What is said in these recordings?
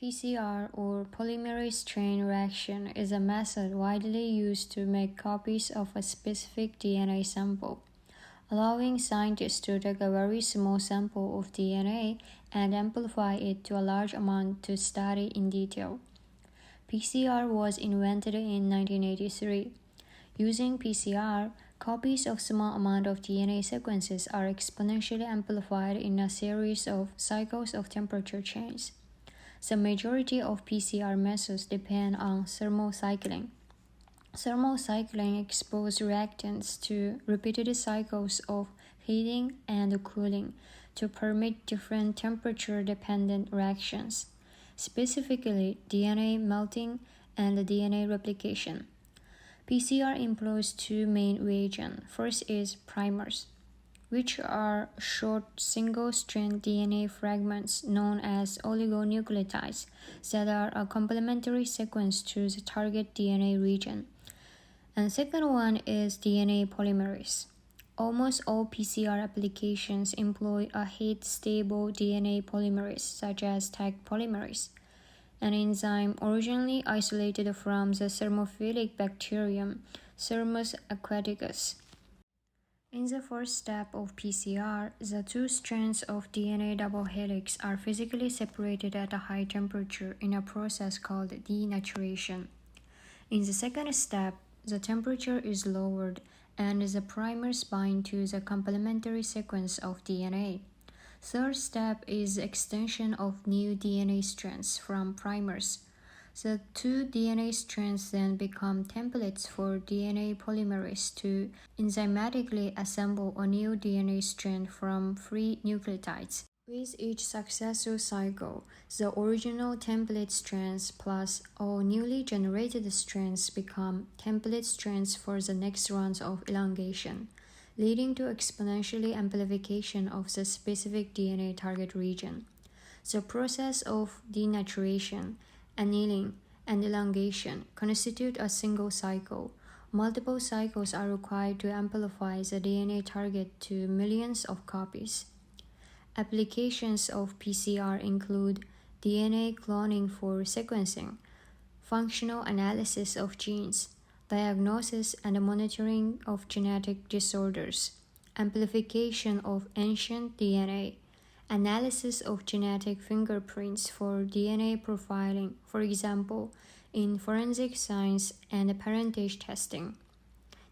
PCR or polymerase chain reaction is a method widely used to make copies of a specific DNA sample, allowing scientists to take a very small sample of DNA and amplify it to a large amount to study in detail. PCR was invented in 1983. Using PCR, copies of small amount of DNA sequences are exponentially amplified in a series of cycles of temperature change. The majority of PCR methods depend on thermal cycling. Thermal cycling exposes reactants to repeated cycles of heating and cooling to permit different temperature-dependent reactions, specifically DNA melting and DNA replication. PCR employs two main reagents. First is primers, which are short single-strand DNA fragments known as oligonucleotides that are a complementary sequence to the target DNA region. And second one is DNA polymerase. Almost all PCR applications employ a heat-stable DNA polymerase, such as Taq polymerase, an enzyme originally isolated from the thermophilic bacterium Thermus aquaticus. In the first step of PCR, the two strands of DNA double helix are physically separated at a high temperature in a process called denaturation. In the second step, the temperature is lowered and the primers bind to the complementary sequence of DNA. Third step is extension of new DNA strands from primers. The two DNA strands then become templates for DNA polymerase to enzymatically assemble a new DNA strand from free nucleotides. With each successive cycle, the original template strands plus all newly generated strands become template strands for the next round of elongation, leading to exponential amplification of the specific DNA target region. The process of denaturation, annealing, and elongation constitute a single cycle. Multiple cycles are required to amplify the DNA target to millions of copies. Applications of PCR include DNA cloning for sequencing, functional analysis of genes, diagnosis and monitoring of genetic disorders, amplification of ancient DNA, analysis of genetic fingerprints for DNA profiling, for example, in forensic science and parentage testing,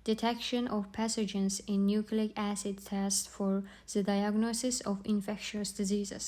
detection of pathogens in nucleic acid tests for the diagnosis of infectious diseases.